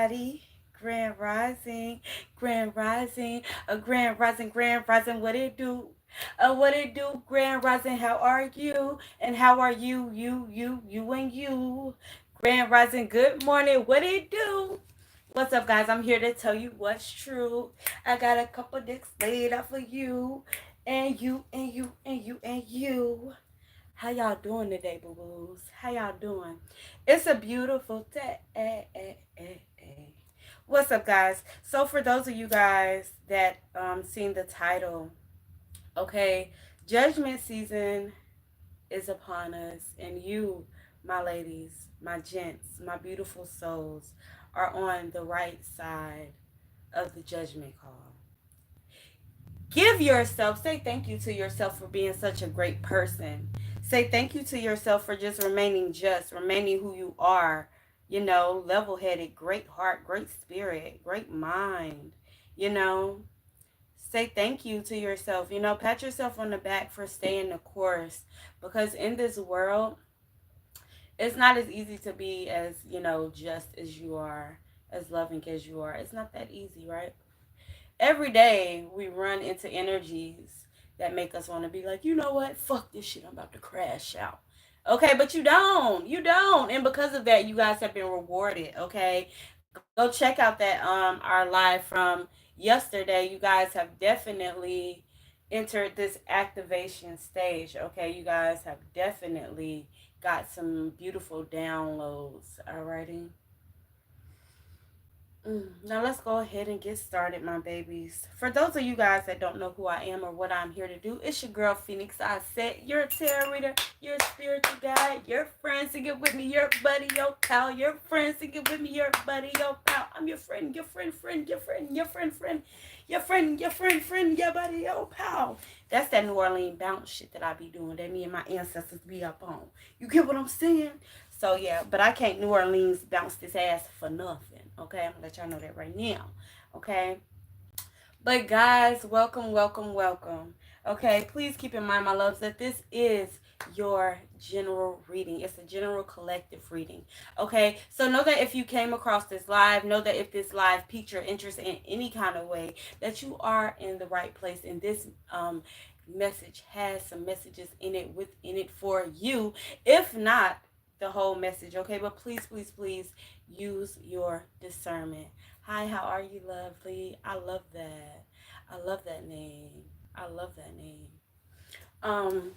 everybody. Grand Rising, Grand Rising, a Grand Rising, what it do? What it do, Grand Rising, how are you? And how are you and you? Grand Rising, good morning, what it do? What's up, guys? I'm here to tell you what's true. I got a couple dicks laid out for you, and you. How y'all doing today, boo-boos? How y'all doing? It's a beautiful day. What's up, guys? So for those of you guys that seen the title, okay, Judgment season is upon us, and you, my ladies, my gents, my beautiful souls, are on the right side of the judgment call. Give yourself, say thank you to yourself for being such a great person. Say thank you to yourself for just remaining just, remaining who you are, level headed, great heart, great spirit, great mind, you know. Say thank you to yourself, pat yourself on the back for staying the course, because in this world, it's not as easy to be as, just as you are, as loving as you are. It's not that easy, right? Every day we run into energies that make us want to be like, you know what? Fuck this shit. I'm about to crash out. Okay, but you don't. You don't. And because of that, you guys have been rewarded. Okay. Go check out that our live from yesterday. You guys have definitely entered this activation stage. Okay. You guys have definitely got some beautiful downloads. Alrighty. Now let's go ahead and get started, my babies. For those of you guys that don't know who I am or what I'm here to do, it's your girl Phoenix. I said you're a tarot reader, you're a spiritual guide, your friend, sing it with me, your buddy, your pal, your friend, sing it with me, your buddy, your pal. I'm your friend, your friend, your friend, your friend, your buddy, your pal. That's that New Orleans bounce shit that I be doing, that me and my ancestors be up on. You get what I'm saying? So yeah, but I can't New Orleans bounce this ass for nothing. Okay, I'm gonna let y'all know that right now. Okay. But guys, welcome. Okay, please keep in mind, my loves, that this is your general reading. It's a general collective reading. Okay, so know that if you came across this live, know that if this live piqued your interest in any kind of way, that you are in the right place. And this message has some messages in it for you. If not, the whole message, okay? But please use your discernment. Hi, how are you, lovely? I love that. I love that name. I love that name. Um,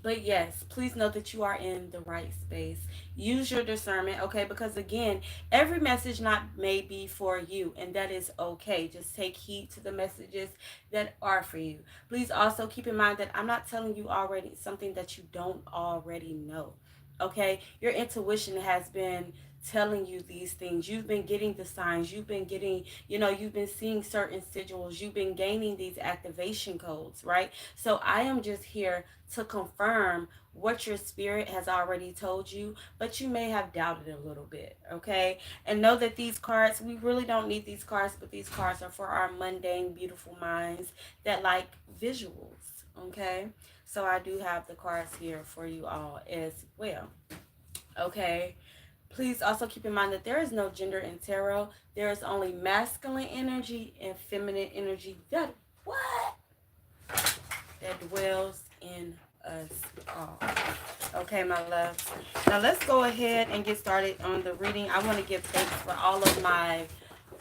but yes, please know that you are in the right space. Use your discernment, okay? Because again, every message not may be for you, and that is okay. Just take heed to the messages that are for you. Please also keep in mind that I'm not telling you already something that you don't already know. Okay, your intuition has been telling you these things. You've been getting the signs. You've been getting, you've been seeing certain sigils. You've been gaining these activation codes, right? So I am just here to confirm what your spirit has already told you, but you may have doubted a little bit, okay? And know that these cards, we really don't need these cards, but these cards are for our mundane, beautiful minds that like visuals, okay? So I do have the cards here for you all as well. Okay. Please also keep in mind that there is no gender in tarot. There is only masculine energy and feminine energy that dwells in us all. Okay, my loves. Now let's go ahead and get started on the reading. I want to give thanks for all of my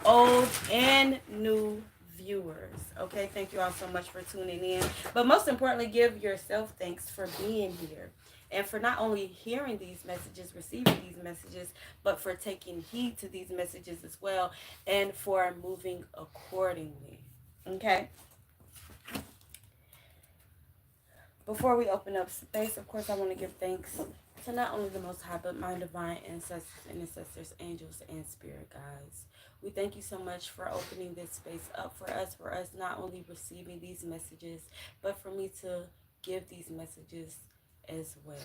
old and new viewers. Okay, thank you all so much for tuning in. But most importantly, give yourself thanks for being here and for not only hearing these messages, receiving these messages, but for taking heed to these messages as well, and for moving accordingly. Okay. Before we open up space, of course, I want to give thanks to not only the Most High, but my divine ancestors, intercessors, angels, and spirit guides. We thank you so much for opening this space up for us not only receiving these messages, but for me to give these messages as well.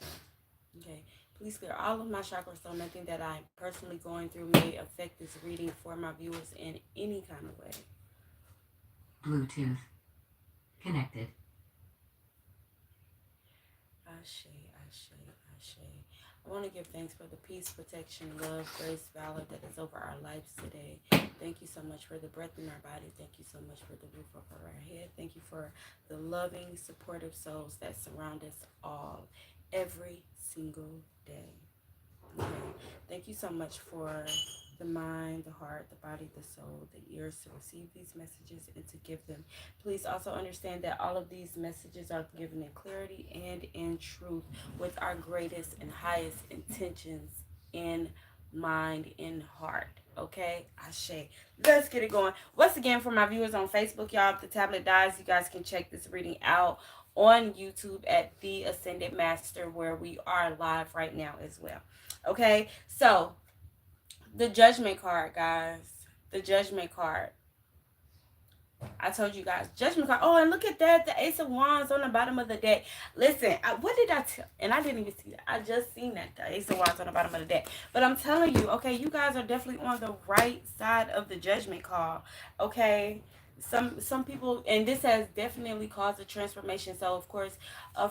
Okay, please clear all of my chakras so nothing that I'm personally going through may affect this reading for my viewers in any kind of way. Bluetooth connected. Ashe, ashe, ashe. I want to give thanks for the peace, protection, love, grace, valor that is over our lives today. Thank you so much for the breath in our body. Thank you so much for the roof over our head. Thank you for the loving, supportive souls that surround us all every single day. Okay. Thank you so much for the mind, the heart, the body, the soul, the ears to receive these messages and to give them. Please also understand that all of these messages are given in clarity and in truth with our greatest and highest intentions in mind, in heart. Okay, Ashe. Let's get it going. Once again, for my viewers on Facebook, y'all, if the tablet dies, you guys can check this reading out on YouTube at The Ascended Master, where we are live right now as well. Okay, so the Judgment card, guys. The Judgment card. I told you guys, Judgment card. Oh, and look at that, the Ace of Wands on the bottom of the deck. Listen, what did I tell? And I didn't even see that. I just seen that, the Ace of Wands on the bottom of the deck. But I'm telling you, okay, you guys are definitely on the right side of the Judgment call. Okay, some people, and this has definitely caused a transformation. So of course,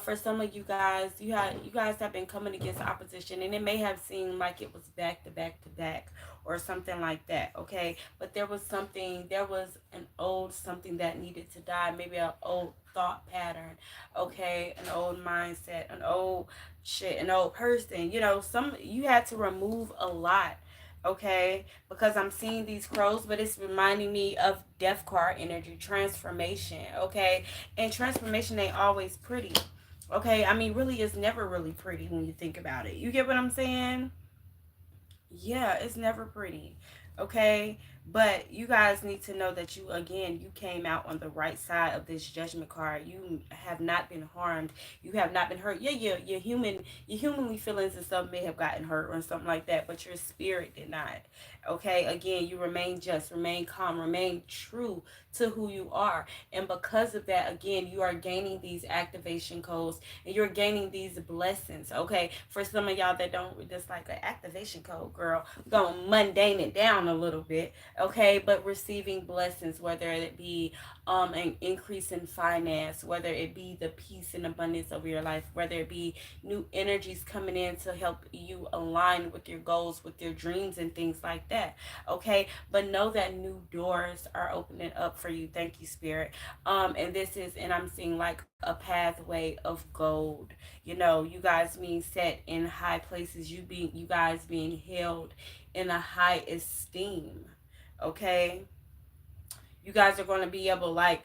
for some of you guys have been coming against opposition, and it may have seemed like it was back to back to back or something like that. Okay, but there was an old something that needed to die, maybe an old thought pattern, okay, an old mindset, an old shit, an old person. Some you had to remove a lot, okay, because I'm seeing these crows, but it's reminding me of death card energy, transformation, okay, and transformation ain't always pretty, okay. I mean, really, it's never really pretty when you think about it. You get what I'm saying? Yeah, it's never pretty. Okay? But you guys need to know that you came out on the right side of this Judgment card. You have not been harmed. You have not been hurt. Yeah, your humanly feelings and stuff may have gotten hurt or something like that, but your spirit did not. Okay? Again, you remain just, remain calm, remain true to who you are. And because of that, again, you are gaining these activation codes and you're gaining these blessings. Okay, for some of y'all that don't, just like an activation code, girl, gonna mundane it down a little bit. Okay, but receiving blessings, whether it be an increase in finance, whether it be the peace and abundance of your life, whether it be new energies coming in to help you align with your goals, with your dreams and things like that. Okay, but know that new doors are opening up for you. Thank you, Spirit. And I'm seeing like a pathway of gold. You guys being set in high places, you guys being held in a high esteem. Okay, you guys are going to be able like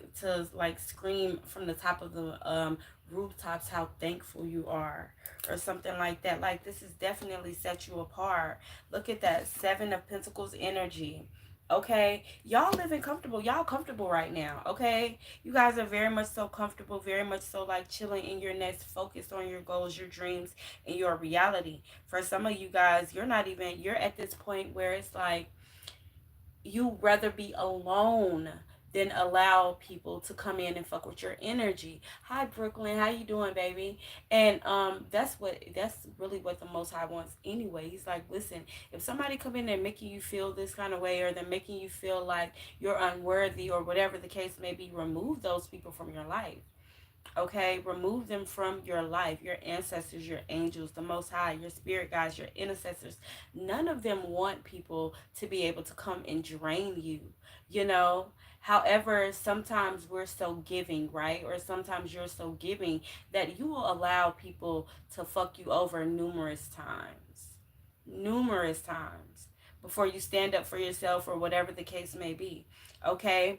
scream from the top of the rooftops how thankful you are or something like that. Like, this is definitely set you apart. Look at that, Seven of Pentacles energy. Okay, y'all living comfortable. Y'all comfortable right now. Okay, you guys are very much so comfortable, very much so like chilling in your nest, focused on your goals, your dreams, and your reality. For some of you guys, you're at this point where it's like you rather be alone than allow people to come in and fuck with your energy. Hi Brooklyn, how you doing, baby? And that's really what the Most High wants anyway. He's like, listen, if somebody come in and making you feel this kind of way, or they're making you feel like you're unworthy, or whatever the case may be, remove those people from your life. Okay, remove them from your life. Your ancestors, your angels, the Most High, your spirit guides, your intercessors. None of them want people to be able to come and drain you, you know. However, sometimes we're so giving, right? Or sometimes you're so giving that you will allow people to fuck you over numerous times before you stand up for yourself, or whatever the case may be. Okay,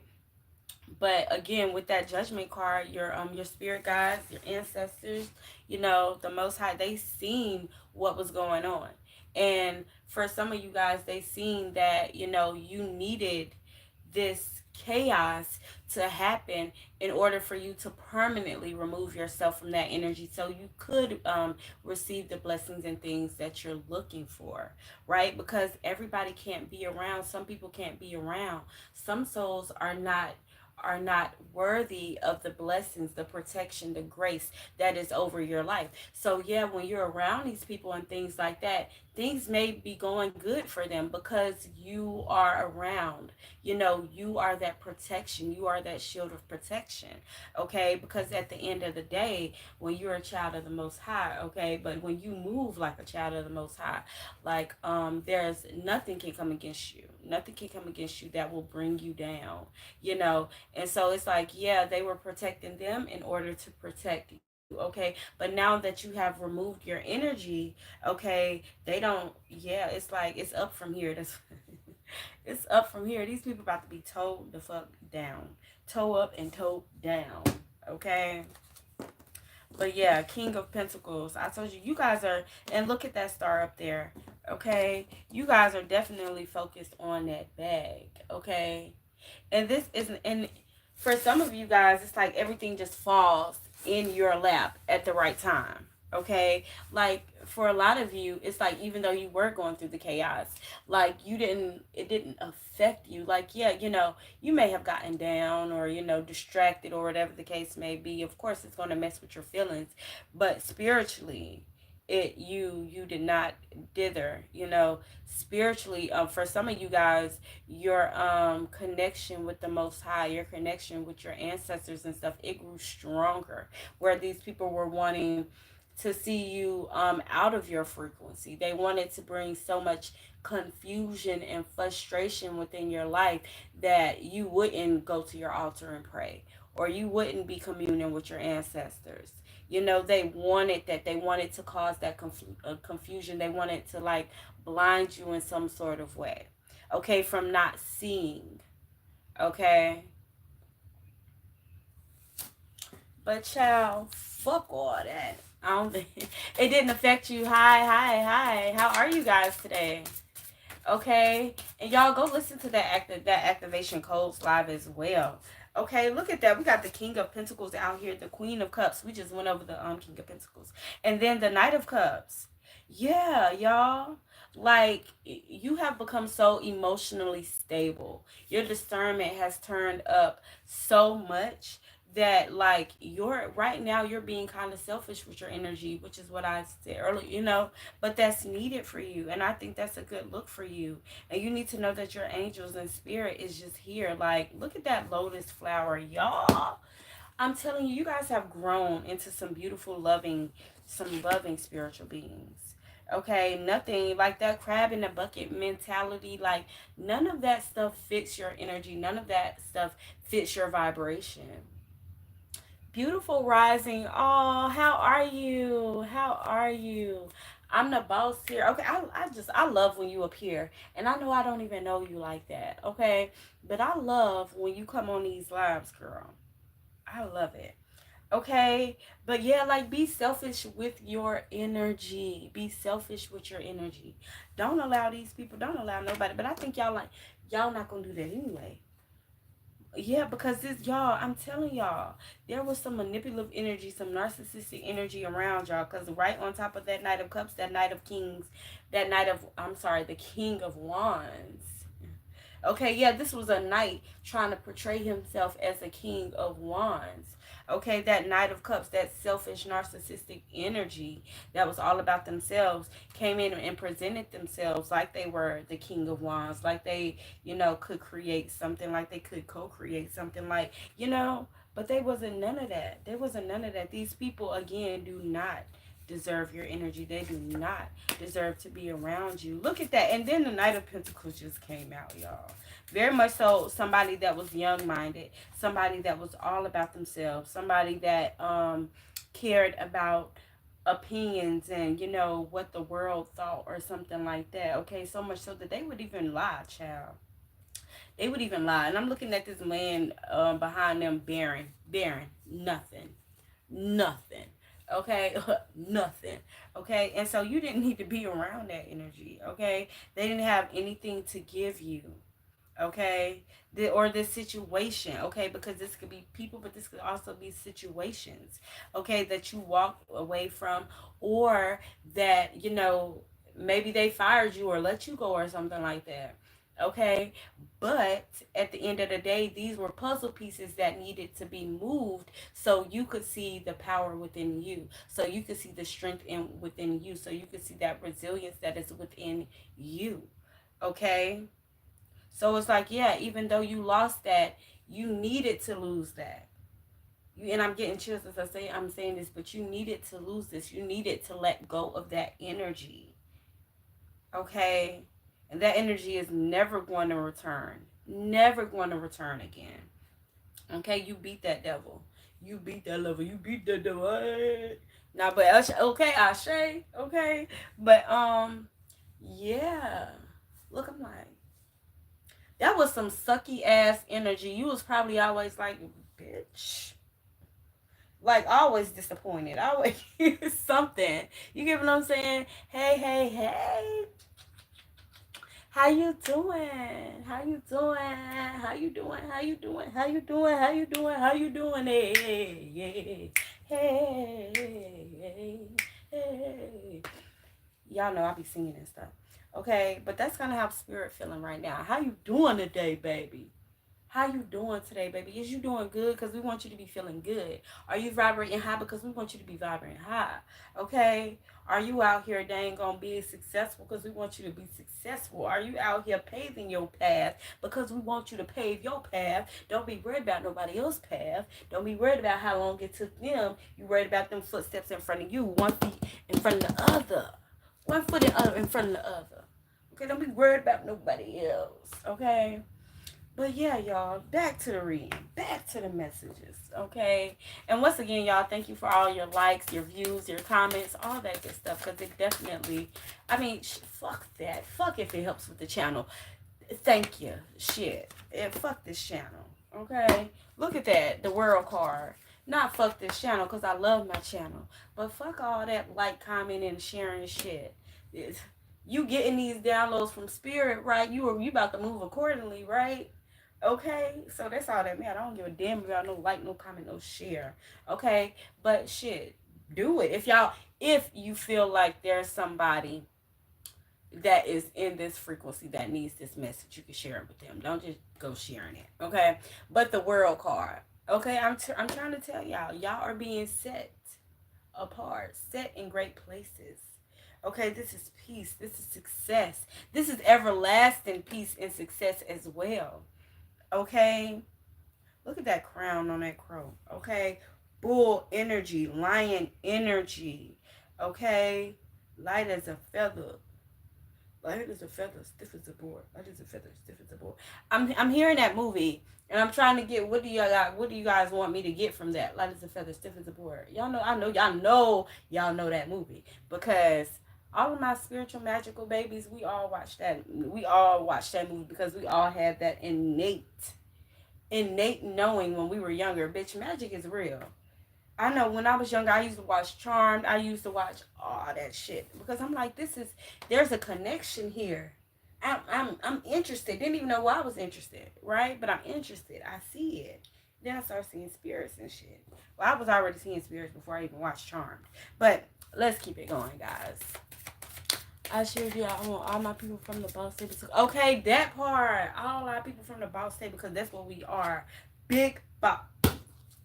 but again, with that Judgment card, your spirit guides, your ancestors, the Most High, they seen what was going on. And for some of you guys, they seen that, you needed this chaos to happen in order for you to permanently remove yourself from that energy, so you could receive the blessings and things that you're looking for, right? Because everybody can't be around. Some people can't be around. Some souls are not worthy of the blessings, the protection, the grace that is over your life. So yeah, when you're around these people and things like that, things may be going good for them because you are around. You are that protection. You are that shield of protection. Okay, because at the end of the day, when you're a child of the Most High, okay, but when you move like a child of the Most High, like there's nothing can come against you. Nothing can come against you that will bring you down. And so it's like, yeah, they were protecting them in order to protect you. Okay, but now that you have removed your energy, okay, they don't. Yeah, it's like it's up from here. That's it's up from here. These people about to be towed the fuck down, toe up and toe down. Okay. But yeah, King of Pentacles. I told you, you guys are, and look at that star up there. Okay, you guys are definitely focused on that bag. Okay, and this isn't, and for some of you guys, it's like everything just falls in your lap at the right time. Okay, like for a lot of you, it's like even though you were going through the chaos, like it didn't affect you. Like, yeah, you may have gotten down or distracted or whatever the case may be. Of course it's going to mess with your feelings, but spiritually, you did not dither. Spiritually, for some of you guys, your connection with the Most High, your connection with your ancestors and stuff, it grew stronger, where these people were wanting to see you out of your frequency. They wanted to bring so much confusion and frustration within your life that you wouldn't go to your altar and pray, or you wouldn't be communing with your ancestors. They wanted that. They wanted to cause that confusion. They wanted to like blind you in some sort of way, okay, from not seeing. Okay, but child, fuck all that. I don't think it didn't affect you. Hi, hi, hi. How are you guys today? Okay, and y'all go listen to that activation codes live as well. Okay, look at that. We got the King of Pentacles out here, the Queen of Cups. We just went over the King of Pentacles, and then the Knight of Cups. Yeah, y'all. Like, you have become so emotionally stable. Your discernment has turned up so much that like you're right now you're being kind of selfish with your energy, which is what I said earlier, but that's needed for you, and I think that's a good look for you. And you need to know that your angels and spirit is just here. Like, look at that lotus flower, y'all. I'm telling you, you guys have grown into some loving spiritual beings. Okay, nothing like that crab in the bucket mentality. Like, none of that stuff fits your energy. None of that stuff fits your vibration. Beautiful rising. Oh, how are you? How are you? I'm the boss here. Okay, I love when you appear. And I know I don't even know you like that. Okay. But I love when you come on these lives, girl. I love it. Okay. But yeah, like, be selfish with your energy. Be selfish with your energy. Don't allow nobody. But I think y'all not gonna do that anyway. Yeah, because y'all, I'm telling y'all, there was some manipulative energy, some narcissistic energy around y'all. Because right on top of that Knight of Cups, that Knight of Kings, I'm sorry, the King of Wands. Okay, yeah, this was a knight trying to portray himself as a king of wands. Okay, that Knight of Cups, that selfish, narcissistic energy that was all about themselves, came in and presented themselves like they were the king of wands, like they, could create something, like they could co-create something, like, but they wasn't none of that. There wasn't none of that. These people, again, do not deserve your energy. They do not deserve to be around you. Look at that. And then the Knight of Pentacles just came out, y'all. Very much so somebody that was young-minded, somebody that was all about themselves, somebody that cared about opinions and, what the world thought or something like that. Okay, so much so that they would even lie, child. They would even lie. And I'm looking at this man behind them bearing nothing. Nothing. Okay, nothing. Okay, and so you didn't need to be around that energy. Okay, they didn't have anything to give you. Okay, or this situation. Okay, because this could be people, but this could also be situations. Okay, that you walk away from, or that maybe they fired you or let you go or something like that. Okay, but at the end of the day, these were puzzle pieces that needed to be moved so you could see the power within you, so you could see the strength in within you, so you could see that resilience that is within you. Okay, so it's like, yeah, even though you lost that, you needed to lose that. And I'm getting chills as I'm saying this, but you needed to lose this. You needed to let go of that energy. Okay, and that energy is never going to return, never going to return again. Okay, you beat that devil, you beat that lover, you beat the devil. Now but okay, Ashe. Okay, but yeah, look, I'm like, that was some sucky ass energy. You was probably always like, bitch, like always disappointed, always something. You get what I'm saying? Hey, hey, hey, how you doing? How you doing? How you doing? How you doing? How you doing? How you doing? How you doing? Hey, hey, hey, hey, hey. Y'all know I be singing and stuff. Okay, but that's kind of how spirit feeling right now. How you doing today, baby? How you doing today, baby? Is you doing good? Because we want you to be feeling good. Are you vibrating high? Because we want you to be vibrating high. Okay? Are you out here dang gonna be successful? Because we want you to be successful. Are you out here paving your path? Because we want you to pave your path. Don't be worried about nobody else's path. Don't be worried about how long it took them. You worried about them footsteps in front of you. 1 feet in front of the other. 1 foot in front of the other. Okay? Don't be worried about nobody else. Okay? But yeah, y'all, back to the reading, back to the messages, okay? And once again, y'all, thank you for all your likes, your views, your comments, all that good stuff, because it definitely, I mean, fuck that. Fuck if it helps with the channel. Thank you. Shit. Fuck this channel, okay? Look at that, the world card. Not fuck this channel, because I love my channel. But fuck all that like, commenting, and sharing shit. You getting these downloads from spirit, right? You about to move accordingly, right? Okay, so that's all that matters. I don't give a damn about no like, no comment, no share. Okay, but shit, do it if you feel like there's somebody that is in this frequency that needs this message, you can share it with them. Don't just go sharing it. Okay, but the world card. Okay, I'm trying to tell y'all are being set apart, set in great places. Okay, this is peace. This is success. This is everlasting peace and success as well. Okay, look at that crown on that crow. Okay, bull energy, lion energy. Okay, light as a feather. Light as a feather, stiff as a board. Light as a feather, stiff as a board. I'm hearing that movie, and I'm trying to get what do you guys want me to get from that? Light as a feather, stiff as a board. Y'all know that movie because all of my spiritual magical babies, we all watched that. We all watched that movie because we all had that innate knowing when we were younger. Bitch, magic is real. I know when I was younger, I used to watch Charmed. I used to watch all that shit because I'm like, there's a connection here. I'm interested. Didn't even know why I was interested, right? But I'm interested. I see it. Then I started seeing spirits and shit. Well, I was already seeing spirits before I even watched Charmed. But let's keep it going, guys. I shared you. I want all my people from the boss table. Okay, that part. All our people from the boss table because that's what we are. Big boss.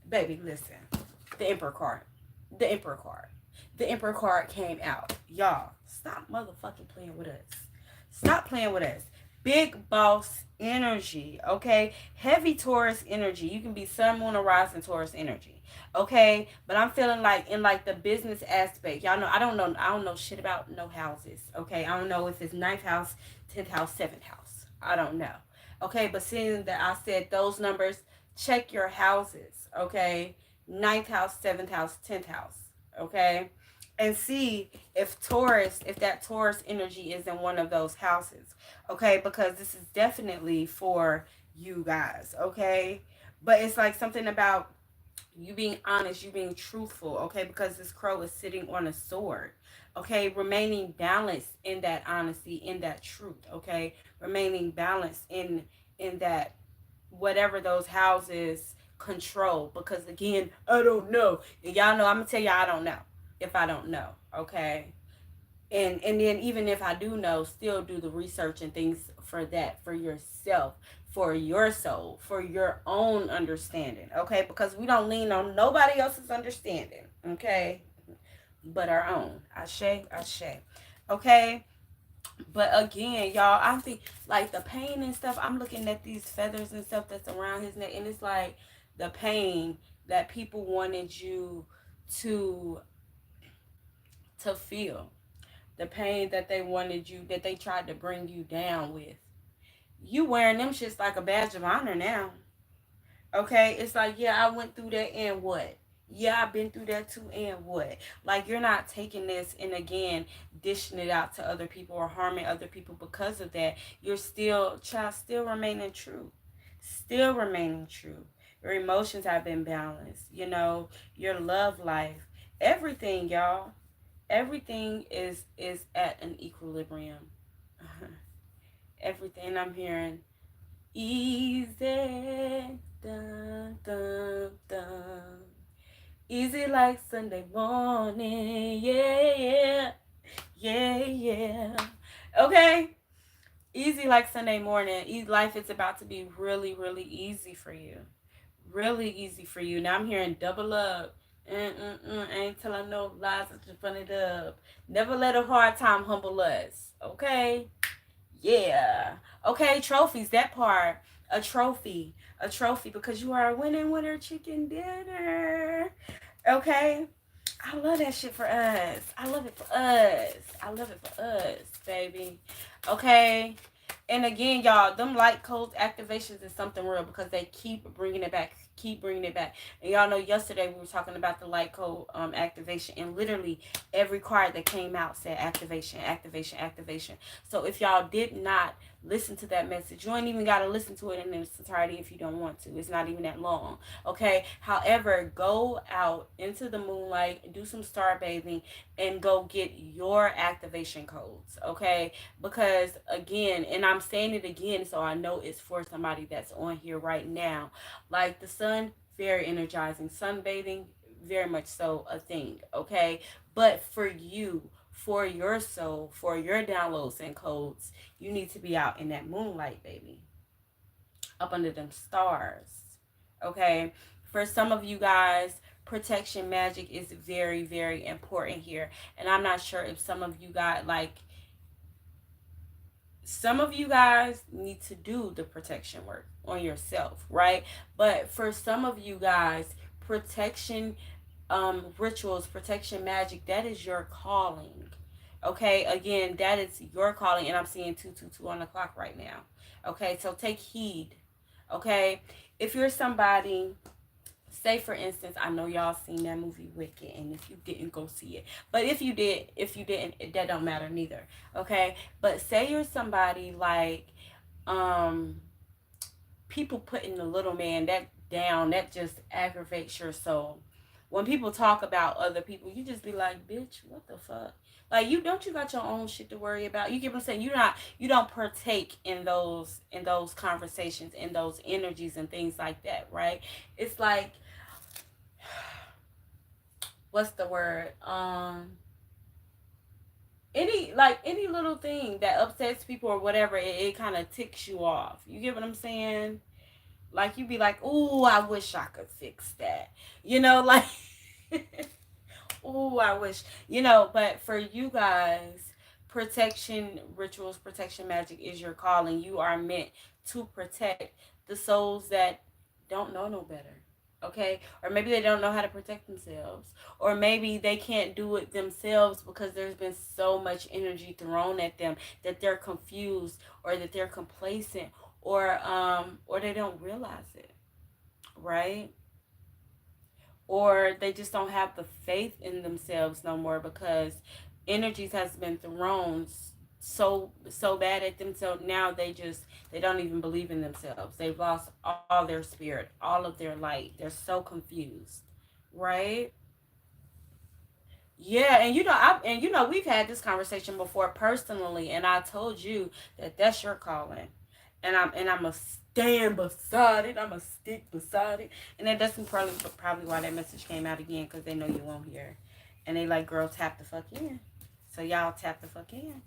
Baby, listen. The Emperor card. The Emperor card. The Emperor card came out. Y'all, stop motherfucking playing with us. Stop playing with us. Big boss energy, okay? Heavy Taurus energy. You can be sun, moon, or rising Taurus energy, okay? But I'm feeling like in like the business aspect. Y'all know I don't know shit about no houses, okay? I don't know if it's 9th house, 10th house, 7th house. I don't know, okay? But seeing that I said those numbers, check your houses, okay? 9th house, 7th house, 10th house, okay? And see if that Taurus energy is in one of those houses, okay? Because this is definitely for you guys, okay? But it's like something about you being honest, you being truthful, okay? Because this crow is sitting on a sword, okay? Remaining balanced in that honesty, in that truth, okay? Remaining balanced in that whatever those houses control. Because again, I don't know. And y'all know I'm gonna tell y'all I don't know if I don't know, okay? And then even if I do know, still do the research and things for that, for yourself, for your soul, for your own understanding, okay? Because we don't lean on nobody else's understanding, okay? But our own. Ashe, ashe. Okay? But again, y'all, I think like the pain and stuff, I'm looking at these feathers and stuff that's around his neck, and it's like the pain that people wanted you to feel, the pain that they wanted you, that they tried to bring you down with. You wearing them shits like a badge of honor now. Okay? It's like, yeah, I went through that and what? Yeah, I've been through that too and what? Like, you're not taking this and again dishing it out to other people or harming other people because of that. You're still, child, still remaining true. Still remaining true. Your emotions have been balanced. You know, your love life. Everything, y'all. Everything is at an equilibrium. Everything I'm hearing, easy, dun, dun, dun. Easy like Sunday morning, yeah, yeah, yeah, yeah. Okay, easy like Sunday morning. Life is about to be really, really easy for you. Really easy for you. Now I'm hearing double up. I ain't telling no lies. It's just funny up. Never let a hard time humble us. Okay. Yeah. Okay, trophies, that part. A trophy. A trophy because you are a winning winner chicken dinner. Okay? I love that shit for us. I love it for us. I love it for us, baby. Okay? And again, y'all, them light codes activations is something real because they keep bringing it back, keep bringing it back. And y'all know yesterday we were talking about the light code activation, and literally every card that came out said activation, activation, activation. So if y'all did not listen to that message, you ain't even got to listen to it in its entirety if you don't want to. It's not even that long. Okay. However, go out into the moonlight, do some star bathing, and go get your activation codes. Okay. Because again, and I'm saying it again so I know it's for somebody that's on here right now. Like the sun, very energizing. Sunbathing, very much so a thing. Okay. But for you, for your soul, for your downloads and codes, you need to be out in that moonlight, baby, up under them stars. Okay. For some of you guys, protection magic is very, very important here. And I'm not sure if some of you got like, some of you guys need to do the protection work on yourself, right? But for some of you guys, protection rituals, protection magic, that is your calling. Okay, again, that is your calling, and I'm seeing 222 on the clock right now. Okay, so take heed. Okay, if you're somebody, say for instance, I know y'all seen that movie Wicked, and if you didn't, go see it. But if you did, if you didn't, that don't matter neither. Okay, but say you're somebody like um people putting the little man that down, that just aggravates your soul. When people talk about other people, you just be like, bitch, what the fuck? Like, you don't, you got your own shit to worry about. You get what I'm saying? You don't partake in those conversations, in those energies and things like that, right? It's like, what's the word? Any little thing that upsets people or whatever, it kind of ticks you off. You get what I'm saying? Like, you be like, "Ooh, I wish I could fix that." You know, like, "Ooh, I wish." You know, but for you guys, protection rituals, protection magic is your calling. You are meant to protect the souls that don't know no better. Okay? Or maybe they don't know how to protect themselves. Or maybe they can't do it themselves because there's been so much energy thrown at them that they're confused or that they're complacent or they don't realize it, right? Or they just don't have the faith in themselves no more because energies has been thrown so bad at them, so now they don't even believe in themselves. They've lost all their spirit, all of their light. They're so confused, right? Yeah, and we've had this conversation before personally, and I told you that that's your calling, and I'm a stand beside it. I'm a stick beside it, and that's probably why that message came out again because they know you won't hear, and they like, girl, tap the fuck in. So y'all tap the fuck in.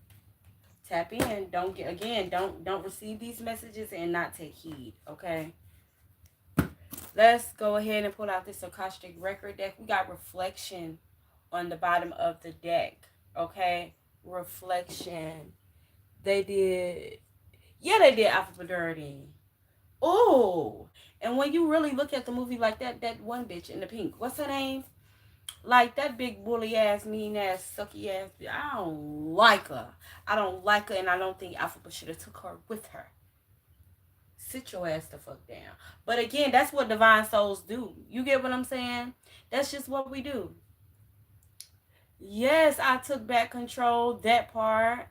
Tap in. Don't get again. Don't receive these messages and not take heed. Okay. Let's go ahead and pull out this Akashic record deck. We got reflection on the bottom of the deck. Okay. Reflection. They did. Yeah, they did Alpha Dirty. Oh, and when you really look at the movie like that, that one bitch in the pink, what's her name? Like that big bully ass, mean ass, sucky ass. I don't like her. I don't like her, and I don't think Alpha should have took her with her. Sit your ass the fuck down. But again, that's what divine souls do. You get what I'm saying? That's just what we do. Yes, I took back control. That part.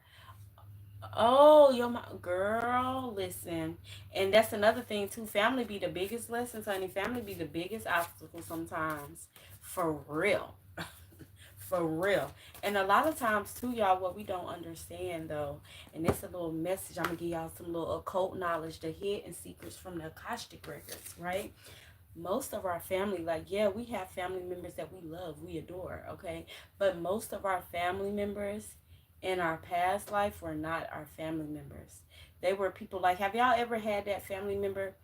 Oh, yo, my girl, listen. And that's another thing too. Family be the biggest lessons, honey. Family be the biggest obstacle sometimes. For real. For real. And a lot of times too, y'all, what we don't understand though, and it's a little message. I'm gonna give y'all some little occult knowledge, the hidden secrets from the Akashic records, right? Most of our family, like, yeah, we have family members that we love, we adore, okay? But most of our family members in our past life were not our family members. They were people like, have y'all ever had that family member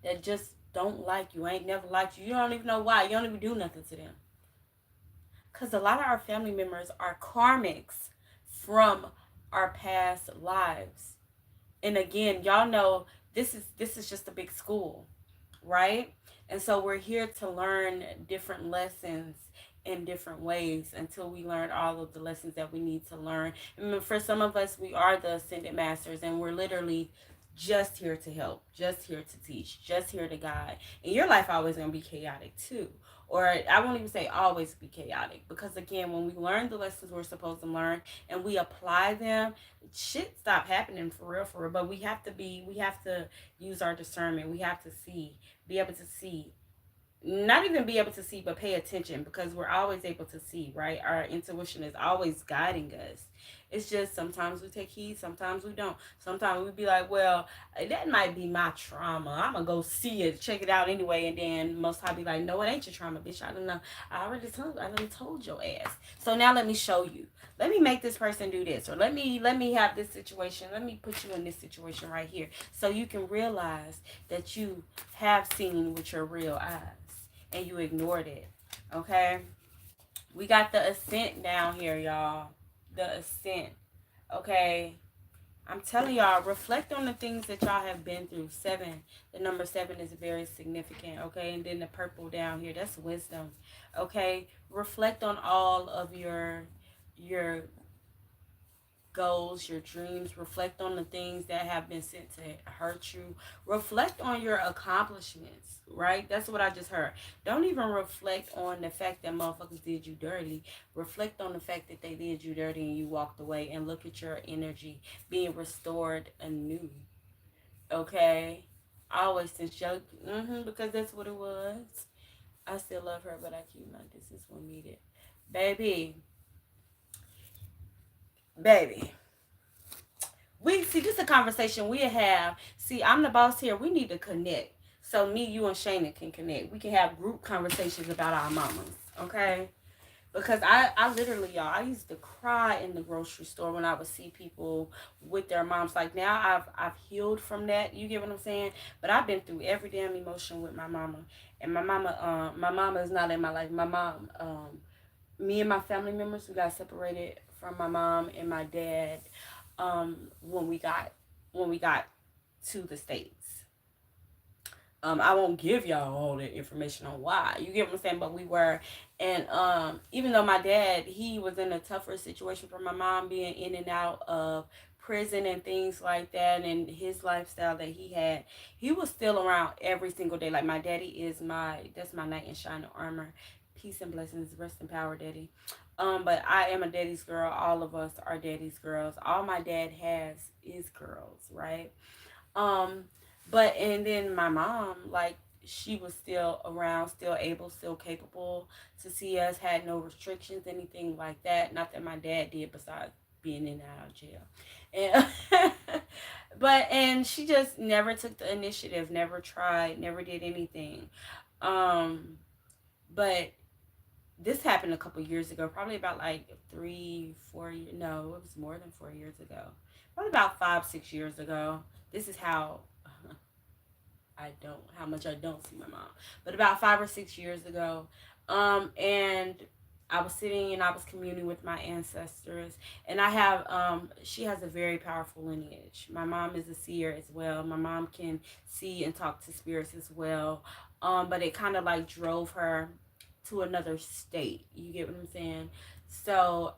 that just don't like you, ain't never liked you? You don't even know why. You don't even do nothing to them. Because a lot of our family members are karmics from our past lives. And again, y'all know this is just a big school, right? And so we're here to learn different lessons in different ways until we learn all of the lessons that we need to learn. And for some of us, we are the ascended masters, and we're literally just here to help, just here to teach, just here to guide. And your life always gonna be chaotic too. Or I won't even say always be chaotic, because again, when we learn the lessons we're supposed to learn and we apply them, shit stop happening for real, for real. But we have to use our discernment. We have to be able to see, not even be able to see, but pay attention, because we're always able to see, right? Our intuition is always guiding us. It's just sometimes we take heed, sometimes we don't. Sometimes we be like, well, that might be my trauma. I'm gonna go see it, check it out anyway, and then most High be like, no, it ain't your trauma, bitch. I don't know. I already told your ass. So now let me show you. Let me make this person do this, or let me have this situation. Let me put you in this situation right here, so you can realize that you have seen with your real eyes and you ignored it. Okay, we got the ascent down here, y'all. The ascent. Okay, I'm telling y'all, reflect on the things that y'all have been through. 7, the number 7 is very significant. Okay, and then the purple down here, that's wisdom. Okay, reflect on all of your goals, your dreams. Reflect on the things that have been sent to hurt you. Reflect on your accomplishments, right? That's what I just heard. Don't even reflect on the fact that motherfuckers did you dirty. Reflect on the fact that they did you dirty and you walked away, and look at your energy being restored anew. Okay? I always think joke, because that's what it was. I still love her, but I keep my distance when needed. Baby, we see, this is a conversation we have. See, I'm the boss here. We need to connect, so me, you, and Shayna can connect. We can have group conversations about our mamas, okay? Because I literally, y'all, I used to cry in the grocery store when I would see people with their moms. Like, now I've healed from that. You get what I'm saying? But I've been through every damn emotion with my mama, and my mama is not in my life. My mom, me and my family members, we got separated from my mom and my dad when we got to the States. I won't give y'all all the information on why. You get what I'm saying? But we were, and even though my dad, he was in a tougher situation for my mom, being in and out of prison and things like that, and his lifestyle that he had, he was still around every single day. Like, my daddy is that's my knight in shining armor. Peace and blessings, rest in power, daddy. But I am a daddy's girl. All of us are daddy's girls. All my dad has is girls, right? But and then my mom, like, she was still around, still able, still capable to see us, had no restrictions, anything like that. Not that my dad did, besides being in and out of jail. And and she just never took the initiative, never tried, never did anything. But this happened a couple years ago, probably about like 3, 4 years. No, it was more than 4 years ago. Probably about 5, 6 years ago. This is how how much I don't see my mom. But about 5 or 6 years ago, and I was sitting and I was communing with my ancestors, and I have she has a very powerful lineage. My mom is a seer as well. My mom can see and talk to spirits as well. But it kind of like drove her to another state. You get what I'm saying? So,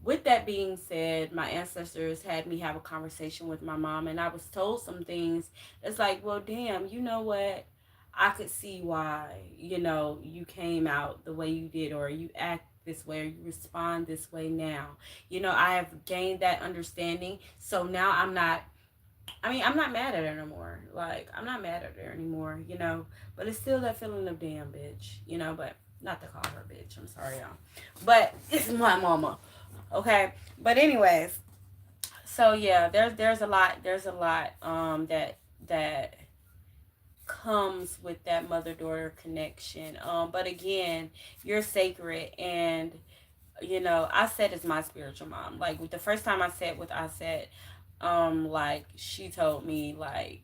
with that being said, my ancestors had me have a conversation with my mom, and I was told some things. It's like, well, damn, you know what? I could see why, you came out the way you did, or you act this way, or you respond this way now. I have gained that understanding. So now I'm not mad at her no more. Like, I'm not mad at her anymore. But it's still that feeling of damn bitch. But not to call her bitch. I'm sorry, y'all. But it's my mama. Okay. But anyways, so yeah, there's a lot that comes with that mother daughter connection. But again, you're sacred, and I said is my spiritual mom. Like the first time I sat with I said, like she told me like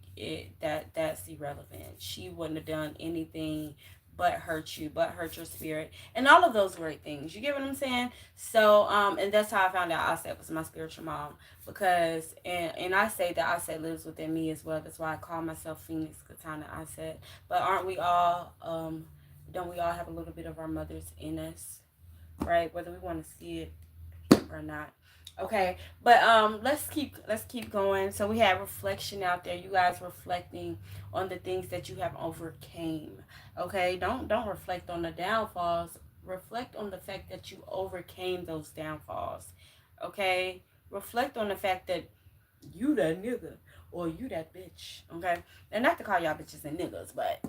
that's irrelevant. She wouldn't have done anything but hurt you, but hurt your spirit, and all of those great things. You get what I'm saying? So and that's how I found out Aset was my spiritual mom, because and I say that Aset lives within me as well. That's why I call myself Phoenix Katana Aset. But aren't we all don't we all have a little bit of our mothers in us, right? Whether we want to see it or not. Okay, but let's keep going. So we have reflection out there. You guys reflecting on the things that you have overcame. Okay, don't reflect on the downfalls. Reflect on the fact that you overcame those downfalls. Okay, reflect on the fact that you that nigga or you that bitch. Okay, and not to call y'all bitches and niggas, but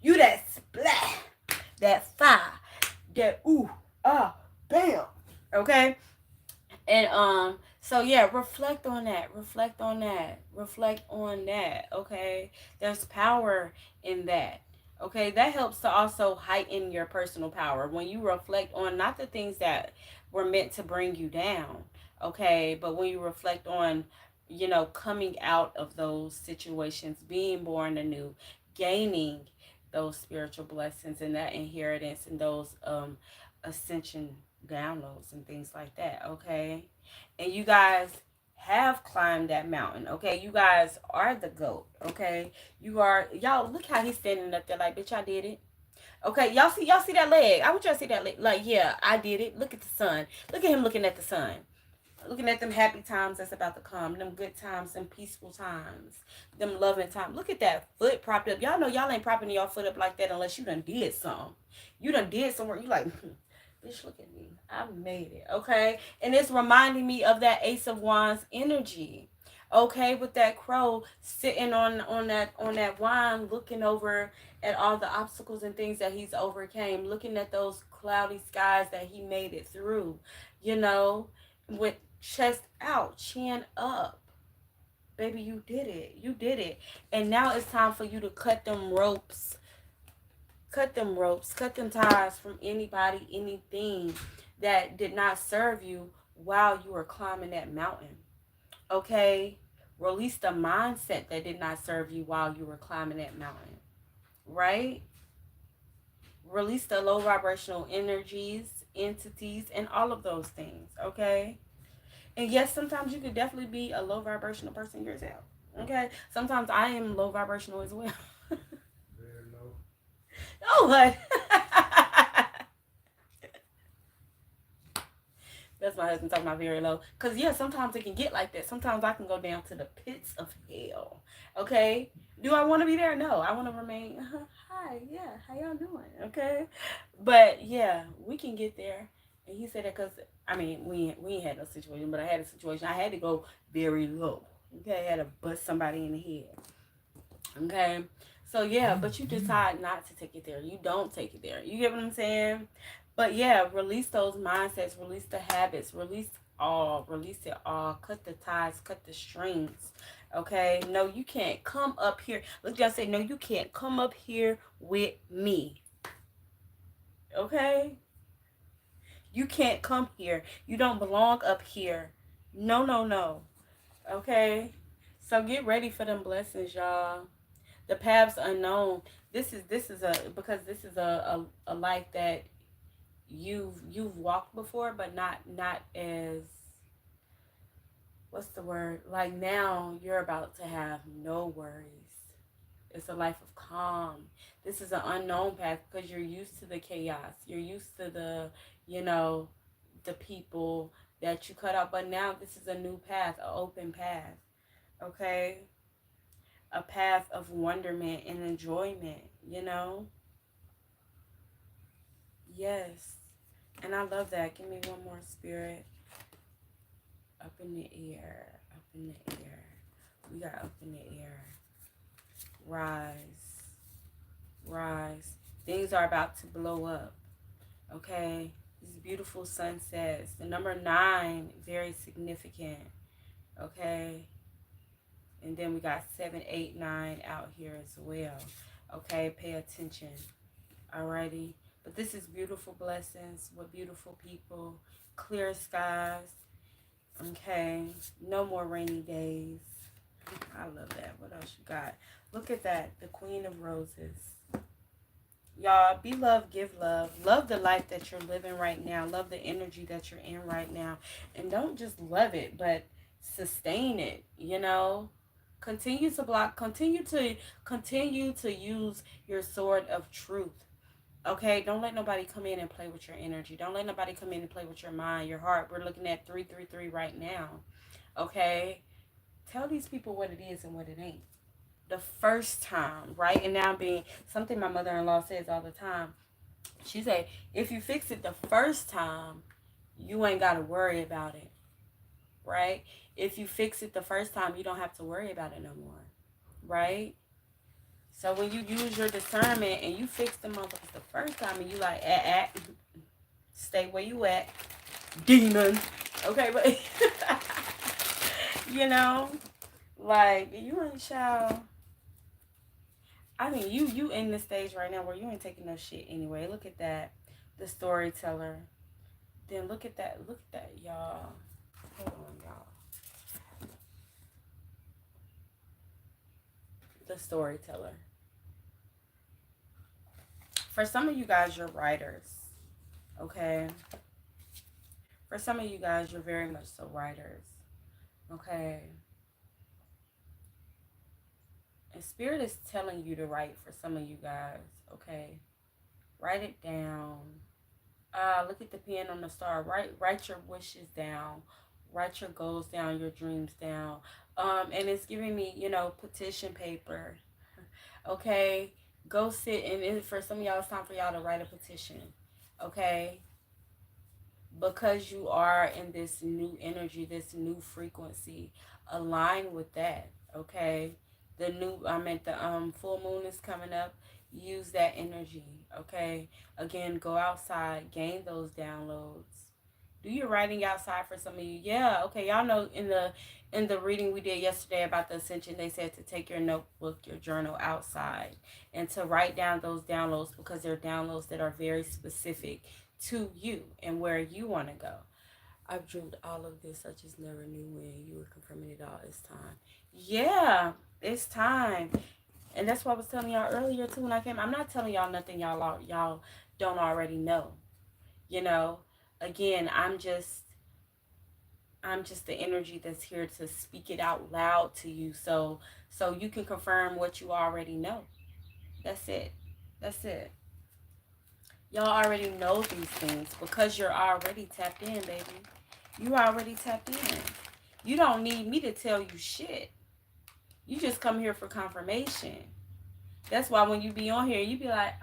you that splat, that fire, that ooh bam. Okay, and so yeah, reflect on that. Reflect on that. Reflect on that. Okay. There's power in that. Okay. That helps to also heighten your personal power when you reflect on not the things that were meant to bring you down. Okay. But when you reflect on, coming out of those situations, being born anew, gaining those spiritual blessings and that inheritance and those ascension downloads and things like that. Okay, and you guys have climbed that mountain. Okay, you guys are the goat. Okay, y'all. Look how he's standing up there like, bitch, I did it. Okay, y'all see that leg. I want y'all to see that leg. Like, yeah, I did it. Look at the sun. Look at him looking at the sun. Looking at them happy times that's about to come, them good times, them peaceful times, them loving times. Look at that foot propped up. Y'all know y'all ain't propping your foot up like that unless you done did something. You done did somewhere. You like, bitch, look at me. I made it. Okay. And it's reminding me of that Ace of Wands energy. Okay, with that crow sitting on that wine, looking over at all the obstacles and things that he's overcame, looking at those cloudy skies that he made it through, with chest out, chin up. Baby, you did it. You did it. And now it's time for you to cut them ropes. Cut them ropes. Cut them ties from anybody, anything that did not serve you while you were climbing that mountain. Okay? Release the mindset that did not serve you while you were climbing that mountain. Right? Release the low vibrational energies, entities, and all of those things. Okay? And yes, sometimes you could definitely be a low vibrational person yourself. Okay? Sometimes I am low vibrational as well. Very low. Oh, what? That's my husband talking about very low. Because, yeah, sometimes it can get like that. Sometimes I can go down to the pits of hell. Okay? Do I want to be there? No. I want to remain, hi, yeah, how y'all doing? Okay? But, yeah, we can get there. And he said that because, I mean, we ain't had no situation, but I had a situation. I had to go very low. Okay? I had to bust somebody in the head. Okay? So, yeah, but you decide not to take it there. You don't take it there. You get what I'm saying? But, yeah, release those mindsets. Release the habits. Release it all. Cut the ties. Cut the strings. Okay? No, you can't come up here. Look, y'all say, no, you can't come up here with me. Okay? You can't come here. You don't belong up here. No, no, no. Okay? So get ready for them blessings, y'all. The paths unknown. This is a because this is a life that you've walked before, but not as, what's the word? Like now you're about to have no worries. It's a life of calm. This is an unknown path because you're used to the chaos. You're used to you know, the people that you cut out. But now this is a new path, an open path. Okay? A path of wonderment and enjoyment, you know? Yes. And I love that. Give me one more, spirit. Up in the air. Up in the air. We got up in the air. Rise. Rise. Things are about to blow up. Okay? These beautiful sunsets. The number 9, very significant. Okay? And then we got 7, 8, 9 out here as well. Okay? Pay attention. Alrighty? But this is beautiful blessings with beautiful people. Clear skies. Okay? No more rainy days. I love that. What else you got? Look at that. The Queen of Roses. Y'all, be love, give love. Love the life that you're living right now. Love the energy that you're in right now. And don't just love it, but sustain it, you know? Continue to block, continue to use your sword of truth. Okay? Don't let nobody come in and play with your energy. Don't let nobody come in and play with your mind, your heart. We're looking at 333 right now. Okay? Tell these people what it is and what it ain't. The first time, right? And now being something my mother-in-law says all the time. She said, if you fix it the first time, you ain't got to worry about it, right? If you fix it the first time, you don't have to worry about it no more, right? So when you use your discernment and you fix the motherfuckers the first time and you like, stay where you at, demon. Okay, but you know, like you ain't child. I mean, you in the stage right now where you ain't taking no shit anyway. Look at that, the storyteller. Then look at that, y'all. Hold on, y'all. The storyteller. For some of you guys, you're writers, okay? For some of you guys, you're very much so writers, okay? And Spirit is telling you to write for some of you guys, okay? Write it down. Look at the pen on the star. Write your wishes down. Write your goals down, your dreams down. And it's giving me, petition paper. Okay? Go sit and for some of y'all, it's time for y'all to write a petition. Okay? Because you are in this new energy, this new frequency, align with that. Okay? The full moon is coming up. Use that energy. Okay? Again, go outside, gain those downloads. Do your writing outside for some of you. Yeah, okay. Y'all know in the reading we did yesterday about the ascension, they said to take your notebook, your journal outside and to write down those downloads because they're downloads that are very specific to you and where you want to go. I've dreamed all of this. I just never knew when. You were confirming it all. It's time. Yeah, it's time. And that's what I was telling y'all earlier too when I came. I'm not telling y'all nothing y'all don't already know. Again, I'm just the energy that's here to speak it out loud to you so you can confirm what you already know. That's it. Y'all already know these things because you're already tapped in, baby. You already tapped in. You don't need me to tell you shit. You just come here for confirmation. That's why when you be on here, you be like,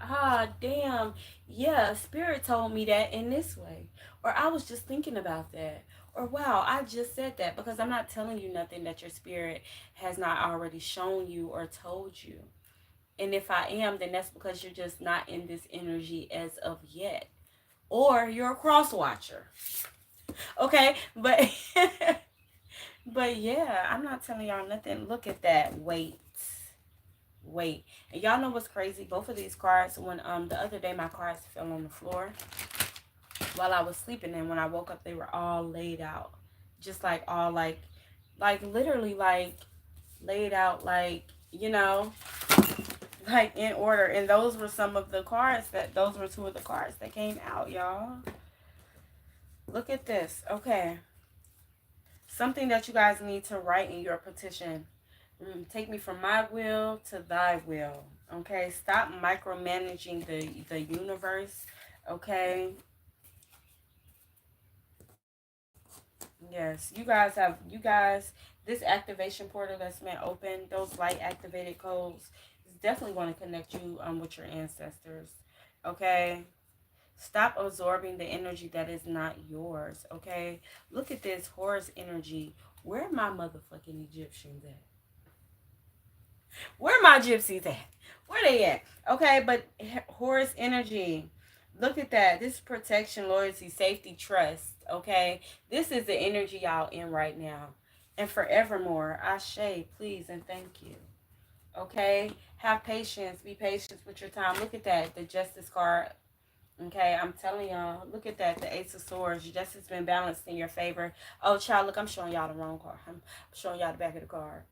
damn, yeah, Spirit told me that in this way. Or I was just thinking about that. Or wow, I just said that, because I'm not telling you nothing that your spirit has not already shown you or told you. And if I am, then that's because you're just not in this energy as of yet. Or you're a cross watcher. Okay, but but yeah, I'm not telling y'all nothing. Look at that weight. weight. And y'all know what's crazy? Both of these cards, when the other day my cards fell on the floor while I was sleeping, and when I woke up they were all laid out. Just like all like literally like laid out, like, you know, like in order. And those were some of the cards those were two of the cards that came out, y'all. Look at this. Okay. Something that you guys need to write in your petition. Take me from my will to thy will. Okay. Stop micromanaging the universe. Okay. Yes, you guys, this activation portal that's been open, those light activated codes is definitely going to connect you with your ancestors. Okay? Stop absorbing the energy that is not yours. Okay? Look at this Horus energy. Where are my motherfucking Egyptians at? Where my gypsies at? Where they at? Okay, but Horus energy. Look at that. This is protection, loyalty, safety, trust. Okay, this is the energy y'all in right now, and forevermore. Ashe, please and thank you. Okay, have patience. Be patient with your time. Look at that. The Justice card. Okay, I'm telling y'all. Look at that. The Ace of Swords. Justice been balanced in your favor. Oh, child, look, I'm showing y'all the wrong card. I'm showing y'all the back of the card.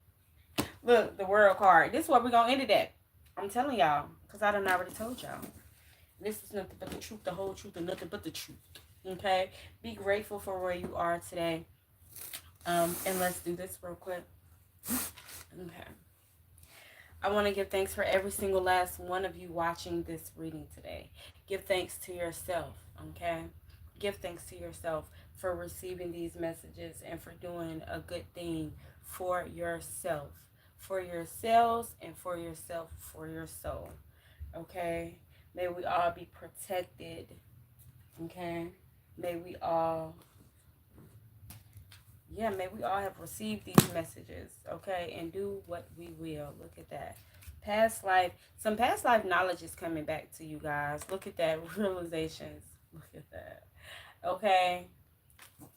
Look, the World card. This is what we're gonna end it at. I'm telling y'all, because I done already told y'all. This is nothing but the truth, the whole truth, and nothing but the truth. Okay? Be grateful for where you are today. And let's do this real quick. Okay. I want to give thanks for every single last one of you watching this reading today. Give thanks to yourself, okay? Give thanks to yourself for receiving these messages and for doing a good thing for yourself. For yourselves and for yourself, for your soul, okay? May we all be protected, okay? May we all have received these messages, okay? And do what we will. Look at that. Some past life knowledge is coming back to you guys. Look at that. Realizations. Look at that. Okay?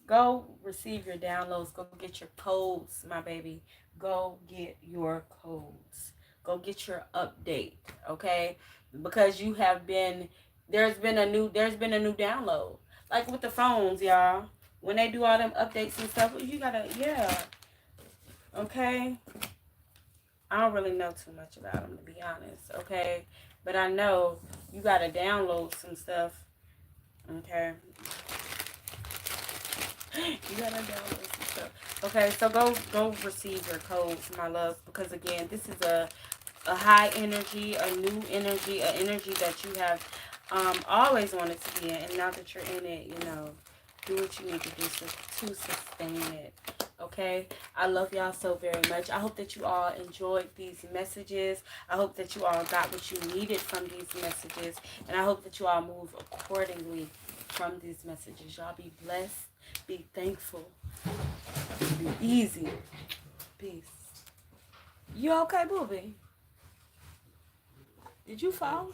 Go receive your downloads. Go get your codes, my baby. Go get your codes. Go get your update, okay? Because there's been a new download. Like with the phones, y'all. When they do all them updates and stuff, you gotta, yeah. Okay? I don't really know too much about them, to be honest, okay? But I know you gotta download some stuff, okay? You gotta download some stuff. Okay, so go receive your codes, my love, because again, this is a high energy, a new energy, an energy that you have always wanted to be in, and now that you're in it, you know, do what you need to do to sustain it. Okay, I love y'all so very much. I hope that you all enjoyed these messages. I hope that you all got what you needed from these messages, and I hope that you all move accordingly from these messages. Y'all be blessed, be thankful, be easy. Peace. You okay, booby? Did you fall?